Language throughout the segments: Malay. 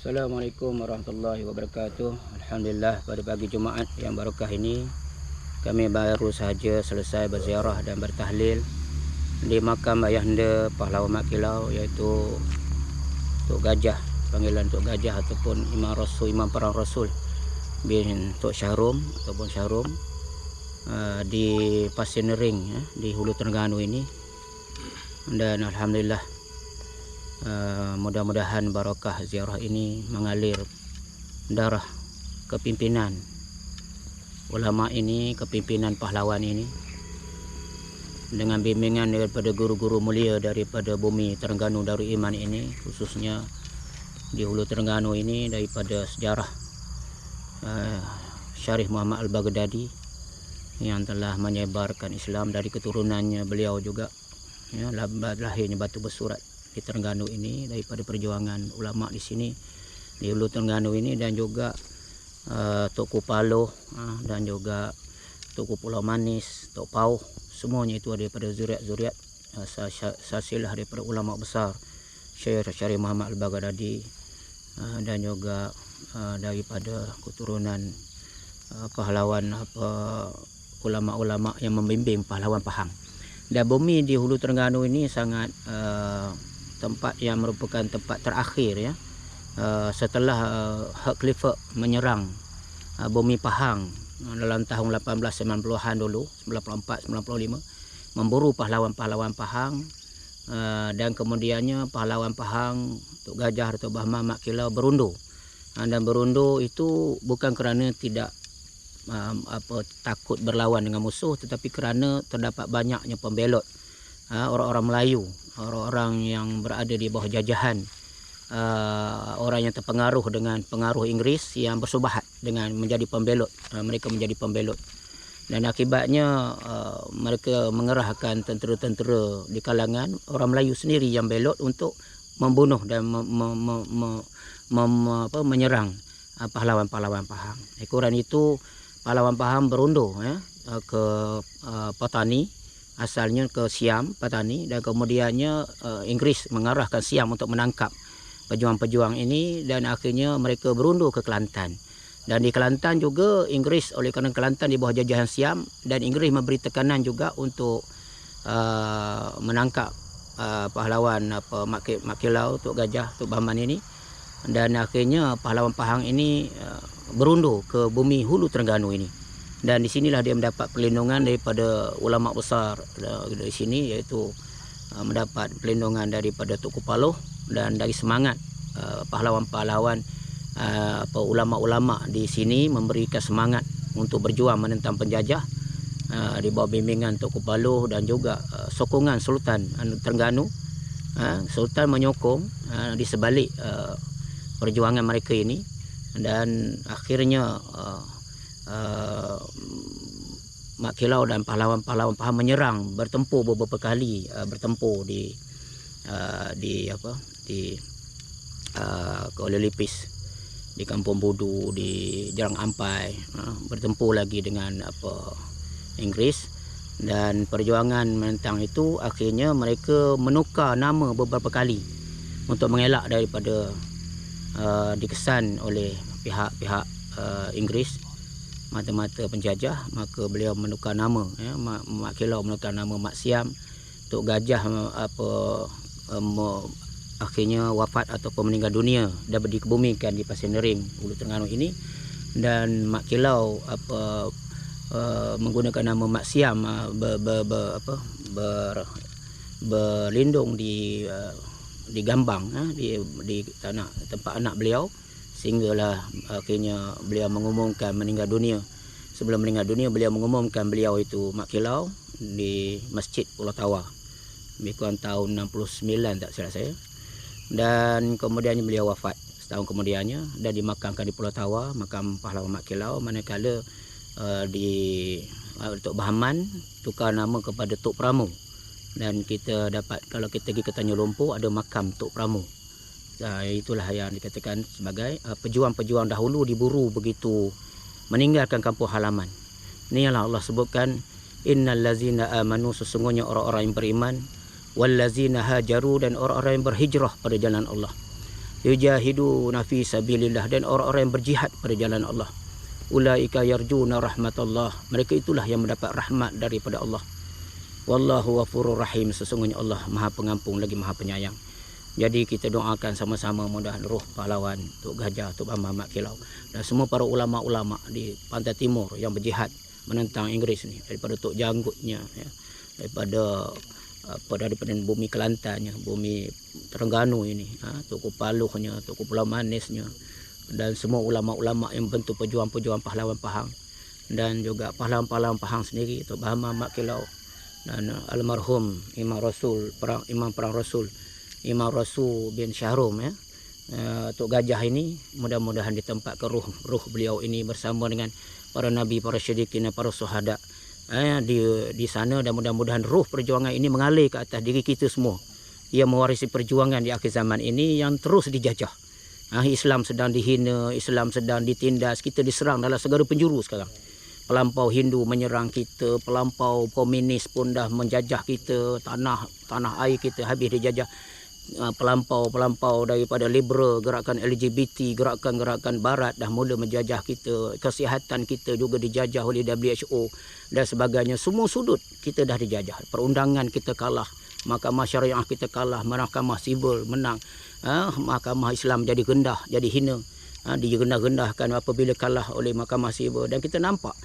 Assalamualaikum warahmatullahi wabarakatuh. Alhamdulillah, pada pagi Jumaat yang barakah ini kami baru sahaja selesai berziarah dan bertahlil di makam ayahanda pahlawan Mak Kilau, iaitu Tok Gajah, panggilan Tok Gajah ataupun Imam Perang Rasul bin Tok Syahrum ataupun Syahrum di Pasir Nering di Hulu Terengganu ini. Dan alhamdulillah, mudah-mudahan barakah ziarah ini mengalir darah kepimpinan ulama ini, kepimpinan pahlawan ini, dengan bimbingan daripada guru-guru mulia daripada bumi Terengganu Darul Iman ini, khususnya di Hulu Terengganu ini, daripada sejarah Syarif Muhammad Al-Baghdadi yang telah menyebarkan Islam. Dari keturunannya beliau juga lahirnya Batu Bersurat di Terengganu ini, daripada perjuangan ulama di sini di Hulu Terengganu ini, dan juga Tok Kupaloh dan juga Tok Pulau Manis, Tok Pauh, semuanya itu daripada zuriat-zuriat silsilah daripada ulama besar Syekh Syarif Muhammad Al-Baghdadi, dan juga daripada keturunan pahlawan ulama-ulama yang membimbing pahlawan Pahang. Dan bumi di Hulu Terengganu ini sangat tempat yang merupakan tempat terakhir setelah Hak Khalifa menyerang bumi Pahang dalam tahun 1890-an dulu, 94-95, memburu pahlawan-pahlawan Pahang, dan kemudiannya pahlawan Pahang Tok Gajah atau Bahman Mak Kilau berundur. Dan berundur itu bukan kerana tidak takut berlawan dengan musuh, tetapi kerana terdapat banyaknya pembelot, orang-orang Melayu, orang-orang yang berada di bawah jajahan, orang yang terpengaruh dengan pengaruh Inggeris yang bersubahat dengan menjadi pembelot. Mereka menjadi pembelot, dan akibatnya mereka mengerahkan tentera-tentera di kalangan orang Melayu sendiri yang belot untuk membunuh dan menyerang pahlawan-pahlawan Pahang. Ekoran itu pahlawan Pahang berundur ke Patani, asalnya ke Siam Patani, dan kemudiannya Inggeris mengarahkan Siam untuk menangkap pejuang-pejuang ini, dan akhirnya mereka berundur ke Kelantan. Dan di Kelantan juga Inggeris, oleh kerana Kelantan di bawah jajahan Siam, dan Inggeris memberi tekanan juga untuk menangkap pahlawan Mak Kilau, Tok Gajah, Tok Bahman ini. Dan akhirnya pahlawan Pahang ini berundur ke bumi Hulu Terengganu ini, dan di sinilah dia mendapat perlindungan daripada ulama besar dari sini, iaitu mendapat perlindungan daripada Tok Kupaloh, dan dari semangat pahlawan-pahlawan ulama-ulama di sini memberikan semangat untuk berjuang menentang penjajah di bawah bimbingan Tok Kupaloh, dan juga sokongan Sultan Terengganu. Sultan menyokong di sebalik perjuangan mereka ini, dan akhirnya Mak Kilau dan pahlawan-pahlawan Pahang menyerang, bertempur beberapa kali, bertempur di Kuala Lipis, di Kampung Budu, di Jarang Ampai, bertempur lagi dengan Inggeris. Dan perjuangan menentang itu akhirnya mereka menukar nama beberapa kali untuk mengelak daripada dikesan oleh pihak-pihak Inggeris, mata-mata penjajah. Maka beliau menukar nama, Mak Kilau menukar nama Mak Siam. Tok Gajah akhirnya wafat ataupun meninggal dunia dan dikebumikan di Pasir Nering, Hulu Terengganu ini. Dan Mak Kilau menggunakan nama Mak Siam berlindung di Gambang, di tanah tempat anak beliau, sehinggalah akhirnya beliau mengumumkan meninggal dunia. Sebelum meninggal dunia, beliau mengumumkan beliau itu Mak Kilau di Masjid Pulau Tawa, lebih kurang tahun 69 tak silap saya. Dan kemudiannya beliau wafat setahun kemudiannya, dan dimakamkan di Pulau Tawa, makam pahlawan Mak Kilau. Manakala di Tok Bahman tukar nama kepada Tok Pramu, dan kita dapat, kalau kita pergi ke Tanjung Lumpur, ada makam Tok Pramu. Itulah yang dikatakan sebagai pejuang-pejuang dahulu diburu begitu meninggalkan kampung halaman. Inilah Allah sebutkan, innal ladzina amanu, sesungguhnya orang-orang yang beriman, wal ladzina hajaru, dan orang-orang yang berhijrah pada jalan Allah. yujahiduna fi sabilillah, dan orang-orang yang berjihad pada jalan Allah. Ulaika yarjuna rahmatullah, mereka itulah yang mendapat rahmat daripada Allah. Wallahu ghafurur rahim, sesungguhnya Allah Maha Pengampun lagi Maha Penyayang. Jadi kita doakan sama-sama mudah-mudahan roh pahlawan Tok Gajah, Tok Bambang Mat Kilau dan semua para ulama-ulama di pantai timur yang berjihad menentang Inggeris ni, daripada Tok Janggutnya ya, daripada bumi Kelantannya, bumi Terengganu ini, Tok Kupaluhnya, Tok Pulau Manisnya, dan semua ulama-ulama yang bentuk pejuang-pejuang pahlawan Pahang, dan juga pahlawan-pahlawan Pahang sendiri, Tok Bambang Mat Kilau dan almarhum Imam Perang Rasul Imam Rasul bin Syahrum ya. Tok Gajah ini mudah-mudahan ditempatkan ruh beliau ini bersama dengan para nabi, para syedikin dan para syuhada di sana, dan mudah-mudahan ruh perjuangan ini mengalir ke atas diri kita semua. Ia mewarisi perjuangan di akhir zaman ini yang terus dijajah. Islam sedang dihina, Islam sedang ditindas, kita diserang dalam segala penjuru sekarang. Pelampau Hindu menyerang kita, pelampau komunis pun dah menjajah kita, tanah air kita habis dijajah. Pelampau daripada liberal, gerakan LGBT, gerakan-gerakan barat dah mula menjajah kita. Kesihatan kita juga dijajah oleh WHO dan sebagainya. Semua sudut kita dah dijajah. Perundangan kita kalah, mahkamah syariah kita kalah, mahkamah sivil menang, mahkamah Islam jadi rendah, jadi hina, direndah-rendahkan apabila kalah oleh mahkamah sivil. Dan kita nampak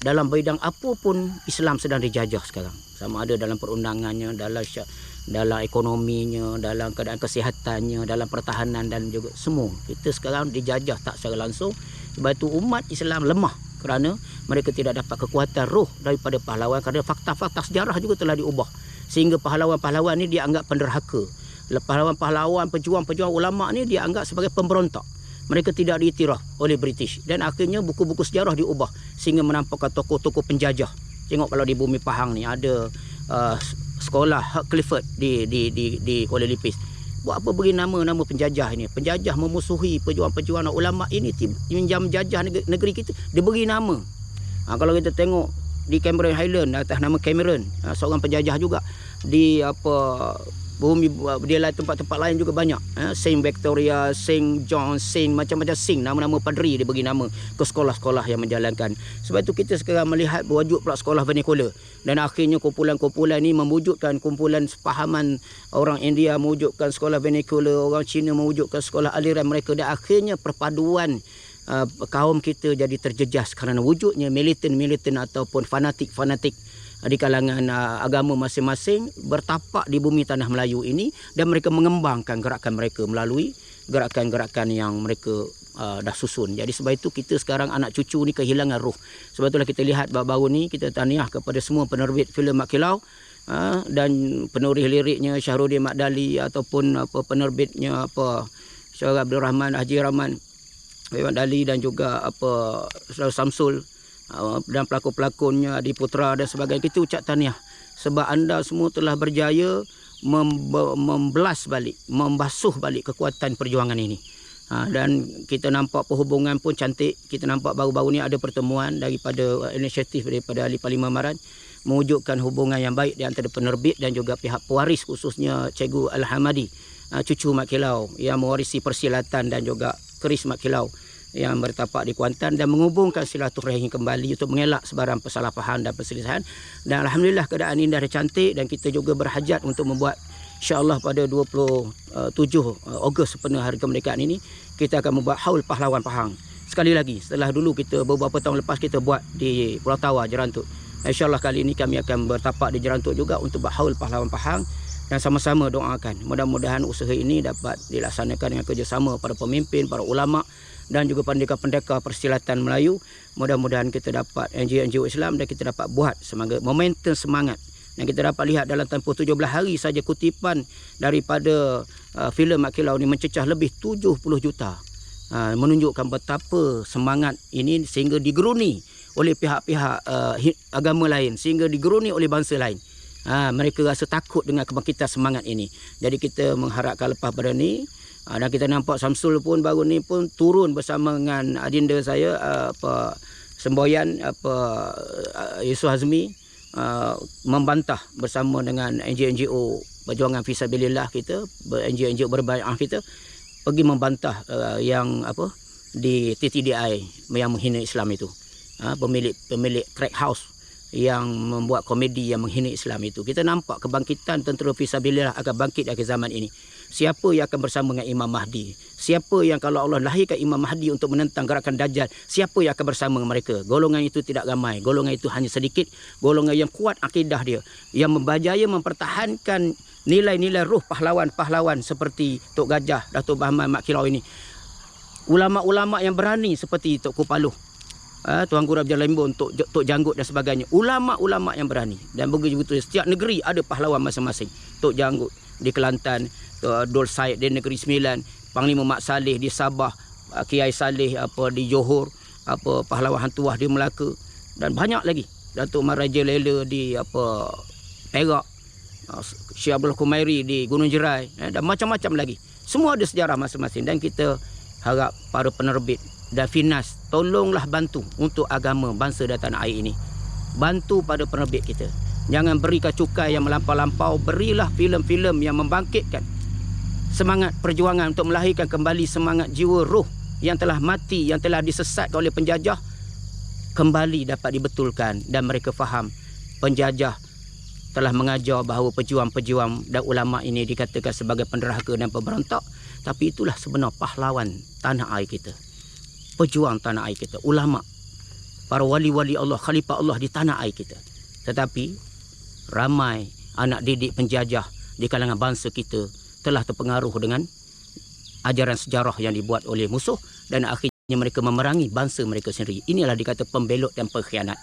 dalam bidang apa pun Islam sedang dijajah sekarang, sama ada dalam perundangannya, dalam ekonominya, dalam keadaan kesihatannya, dalam pertahanan, dan juga semua kita sekarang dijajah tak secara langsung. Sebab itu umat Islam lemah kerana mereka tidak dapat kekuatan roh daripada pahlawan, kerana fakta-fakta sejarah juga telah diubah sehingga pahlawan-pahlawan ni dianggap penderhaka. Pahlawan-pahlawan, pejuang-pejuang ulama ni dianggap sebagai pemberontak. Mereka tidak diiktiraf oleh British, dan akhirnya buku-buku sejarah diubah sehingga menampakkan tokoh-tokoh penjajah. Tengok kalau di bumi Pahang ni ada sekolah Hugh Clifford di Kuala Lipis. Buat apa beri nama penjajah ini? Penjajah memusuhi pejuang-pejuang ulama ini, minjam jajah negeri kita, dia beri nama. Kalau kita tengok di Cameron Highland atas nama Cameron, seorang penjajah juga. Di bumi dia lain, tempat-tempat lain juga banyak. Saint Victoria, Saint John, Saint macam-macam Saint, nama-nama padri dia bagi nama ke sekolah-sekolah yang menjalankan. Sebab itu kita sekarang melihat berwujud pula sekolah vernacular, dan akhirnya kumpulan-kumpulan ini mewujudkan kumpulan sepahaman orang India, mewujudkan sekolah vernacular, orang Cina mewujudkan sekolah aliran mereka, dan akhirnya perpaduan kaum kita jadi terjejas kerana wujudnya militan ataupun fanatik di kalangan agama masing-masing bertapak di bumi tanah Melayu ini, dan mereka mengembangkan gerakan mereka melalui gerakan-gerakan yang mereka dah susun. Jadi sebab itu kita sekarang anak cucu ni kehilangan roh. Sebab itulah kita lihat baru-baru ni kita tahniah kepada semua penerbit filem Mat Kilau dan penulis liriknya Syahrudin Makdali, ataupun penerbitnya Syarah Abdul Rahman, Haji Rahman Makdali, dan juga Saudara Samsul, dan pelakon-pelakonnya Adi Putra dan sebagainya. Kita ucap tahniah sebab anda semua telah berjaya membelas balik, membasuh balik kekuatan perjuangan ini. Dan kita nampak perhubungan pun cantik. Kita nampak baru-baru ni ada pertemuan daripada inisiatif daripada Ahli Parlimen Maran mewujudkan hubungan yang baik di antara penerbit dan juga pihak pewaris, khususnya Cikgu Al-Hamadi, cucu Mat Kilau yang mewarisi persilatan dan juga keris Mat Kilau yang bertapak di Kuantan, dan menghubungkan silaturahim kembali untuk mengelak sebarang persalahfaham dan perselisihan. Dan alhamdulillah keadaan ini dah cantik, dan kita juga berhajat untuk membuat, insya-Allah pada 27 Ogos sepenuh hari kemerdekaan ini kita akan membuat haul pahlawan Pahang. Sekali lagi, setelah dulu kita beberapa tahun lepas kita buat di Pulau Tawar, Jerantut, insya-Allah kali ini kami akan bertapak di Jerantut juga untuk buat haul pahlawan Pahang, dan sama-sama doakan mudah-mudahan usaha ini dapat dilaksanakan dengan kerjasama para pemimpin, para ulama, dan juga pendekar-pendekar persilatan Melayu. Mudah-mudahan kita dapat NGO Islam, dan kita dapat buat momentum semangat. Dan kita dapat lihat dalam tempoh 17 hari saja kutipan daripada filem Mat Kilau ni mencecah lebih 70 juta. Menunjukkan betapa semangat ini sehingga digeruni oleh pihak-pihak agama lain, sehingga digeruni oleh bangsa lain. Mereka rasa takut dengan kebangkitan semangat ini. Jadi kita mengharapkan lepas pada ni, dan kita nampak Samsul pun baru ni pun turun bersama dengan adinda saya semboyan Yusuf Hazmi, membantah bersama dengan NGO perjuangan fisabilillah kita, NGO berbayar kita, pergi membantah yang apa di TTDI yang menghina Islam itu. Pemilik crack house yang membuat komedi yang menghina Islam itu. Kita nampak kebangkitan tentera fisabilillah akan bangkit di akhir zaman ini. Siapa yang akan bersama dengan Imam Mahdi? Siapa yang kalau Allah lahirkan Imam Mahdi untuk menentang gerakan Dajjal, siapa yang akan bersama mereka? Golongan itu tidak ramai, golongan itu hanya sedikit, golongan yang kuat akidah dia, yang berjaya mempertahankan nilai-nilai ruh pahlawan-pahlawan seperti Tok Gajah, Datuk Bahman, Mak Kilau ini. Ulama-ulama yang berani seperti Tok Kupaluh, Tuan Guru Abdul Limbun, Tok Janggut dan sebagainya. Ulama-ulama yang berani. Dan begitu setiap negeri ada pahlawan masing-masing. Tok Janggut di Kelantan, Dol Said di Negeri Sembilan, Panglima Mak Saleh di Sabah, Kiai Saleh di Johor, pahlawan Hantuah di Melaka, dan banyak lagi. Datuk Maraja Lela di Perak, Syekh Abdul Kumairi di Gunung Jerai, dan macam-macam lagi. Semua ada sejarah masing-masing, dan kita harap para penerbit dan Finas tolonglah bantu untuk agama bangsa dan tanah air ini. Bantu pada penerbit kita. Jangan berikan cukai yang melampau-lampau, berilah filem-filem yang membangkitkan semangat perjuangan untuk melahirkan kembali semangat jiwa roh yang telah mati, yang telah disesatkan oleh penjajah, kembali dapat dibetulkan. Dan mereka faham penjajah telah mengajar bahawa pejuang-pejuang dan ulama ini dikatakan sebagai penderhaka dan pemberontak, tapi itulah sebenar pahlawan tanah air kita, pejuang tanah air kita, ulama, para wali-wali Allah, khalifah Allah di tanah air kita. Tetapi ramai anak didik penjajah di kalangan bangsa kita telah terpengaruh dengan ajaran sejarah yang dibuat oleh musuh, dan akhirnya mereka memerangi bangsa mereka sendiri. Inilah dikata pembelot dan pengkhianat.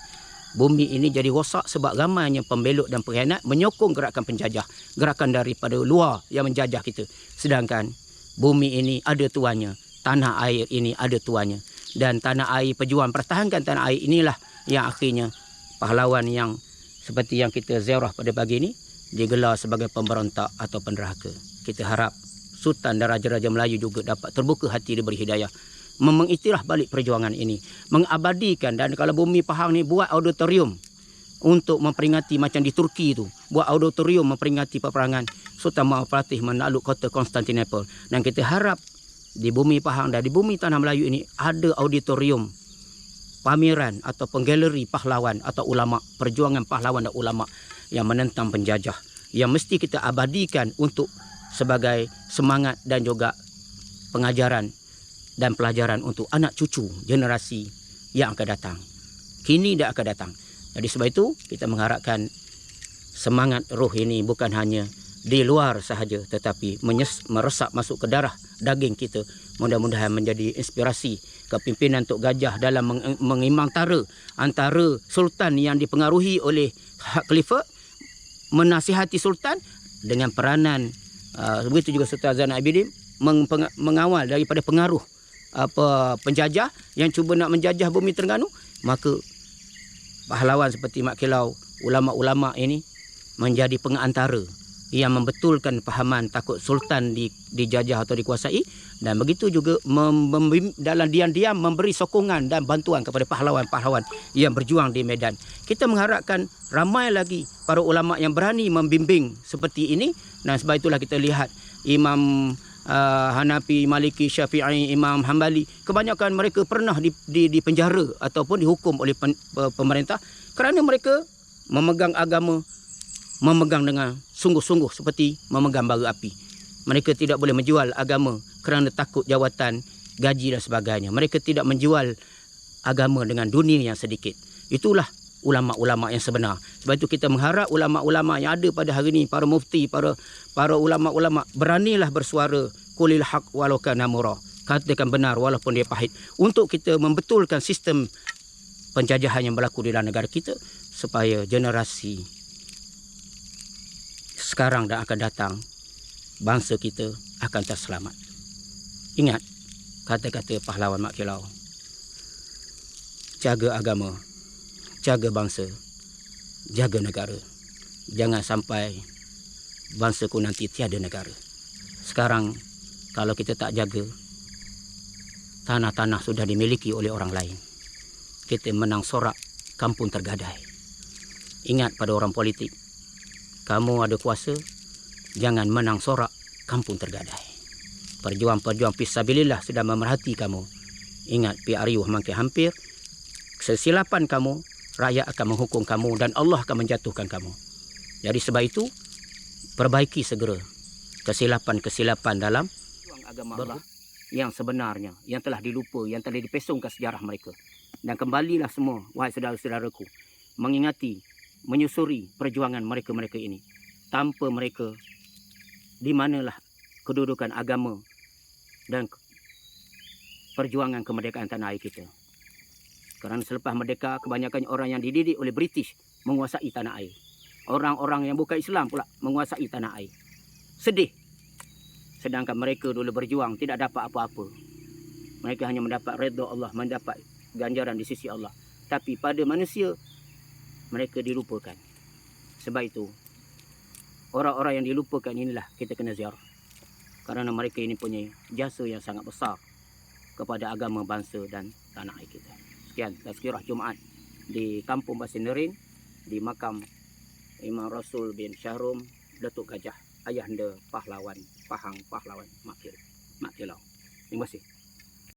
Bumi ini jadi rosak sebab ramainya pembelot dan pengkhianat menyokong gerakan penjajah, gerakan daripada luar yang menjajah kita. Sedangkan bumi ini ada tuannya, tanah air ini ada tuannya, dan tanah air, pejuang pertahankan tanah air inilah yang akhirnya pahlawan yang seperti yang kita ziarah pada pagi ini digelar sebagai pemberontak atau penderhaka. Kita harap Sultan dan Raja-Raja Melayu juga dapat terbuka hati, diberi hidayah, mengiktiraf balik perjuangan ini, mengabadikan. Dan kalau Bumi Pahang ni buat auditorium untuk memperingati macam di Turki itu, buat auditorium memperingati peperangan Sultan Mahmud Fatih menakluk kota Konstantinopel. Dan kita harap di Bumi Pahang dan di bumi tanah Melayu ini ada auditorium pameran atau penggaleri pahlawan atau ulama, perjuangan pahlawan dan ulama yang menentang penjajah, yang mesti kita abadikan untuk sebagai semangat dan juga pengajaran dan pelajaran untuk anak cucu generasi yang akan datang, kini dan akan datang. Jadi sebab itu kita mengharapkan semangat roh ini bukan hanya di luar sahaja, tetapi meresap masuk ke darah daging kita. Mudah-mudahan menjadi inspirasi kepimpinan Tok Gajah dalam mengimantara antara sultan yang dipengaruhi oleh hak khalifah, menasihati sultan dengan peranan begitu juga Sultan Zainal Abidin mengawal daripada pengaruh penjajah yang cuba nak menjajah bumi Terengganu. Maka pahlawan seperti Mak Kilau, ulama-ulama ini menjadi pengantara yang membetulkan fahaman takut sultan dijajah atau dikuasai, dan begitu juga dalam diam-diam memberi sokongan dan bantuan kepada pahlawan-pahlawan yang berjuang di medan. Kita mengharapkan ramai lagi para ulama yang berani membimbing seperti ini, dan sebab itulah kita lihat Imam Hanafi, Maliki, Syafi'i, Imam Hambali, kebanyakan mereka pernah di penjara ataupun dihukum oleh pemerintah kerana mereka memegang agama, memegang dengan sungguh-sungguh seperti memegang bara api. Mereka tidak boleh menjual agama kerana takut jawatan, gaji dan sebagainya. Mereka tidak menjual agama dengan dunia yang sedikit. Itulah ulama-ulama yang sebenar. Sebab itu kita mengharap ulama-ulama yang ada pada hari ini, para mufti, para ulama-ulama, beranilah bersuara qulil haq walau kana murra. Katakan benar walaupun dia pahit, untuk kita membetulkan sistem penjajahan yang berlaku di dalam negara kita, supaya generasi sekarang dan akan datang bangsa kita akan terselamat. Ingat kata-kata pahlawan Mak Kilau, jaga agama, jaga bangsa, jaga negara. Jangan sampai bangsaku nanti tiada negara. Sekarang kalau kita tak jaga, tanah-tanah sudah dimiliki oleh orang lain. Kita menang sorak, kampung tergadai. Ingat pada orang politik, kamu ada kuasa, jangan menang sorak, kampung tergadai. perjuang-perjuang fisabilillah sudah memerhati kamu. Ingat, pi ariuh makin hampir. Kesilapan kamu, rakyat akan menghukum kamu dan Allah akan menjatuhkan kamu. Jadi sebab itu, perbaiki segera kesilapan-kesilapan dalam agama Allah yang sebenarnya, yang telah dilupa, yang telah dipesongkan sejarah mereka. Dan kembalilah semua, wahai saudara-saudaraku, mengingati, menyusuri perjuangan mereka-mereka ini. Tanpa mereka, di manalah kedudukan agama dan perjuangan kemerdekaan tanah air kita. Kerana selepas merdeka, kebanyakan orang yang dididik oleh British menguasai tanah air. Orang-orang yang bukan Islam pula menguasai tanah air. Sedih. Sedangkan mereka dulu berjuang tidak dapat apa-apa. Mereka hanya mendapat redha Allah, mendapat ganjaran di sisi Allah. Tapi pada manusia, mereka dilupakan. Sebab itu, orang-orang yang dilupakan inilah kita kena ziarah. Kerana mereka ini punya jasa yang sangat besar kepada agama, bangsa dan tanah air kita. Sekian tazkirah Jumaat di Kampung Basinerin, di makam Imam Rasul bin Syahrum, Datuk Gajah, ayahanda pahlawan Pahang, pahlawan Mak Kilau. Terima kasih.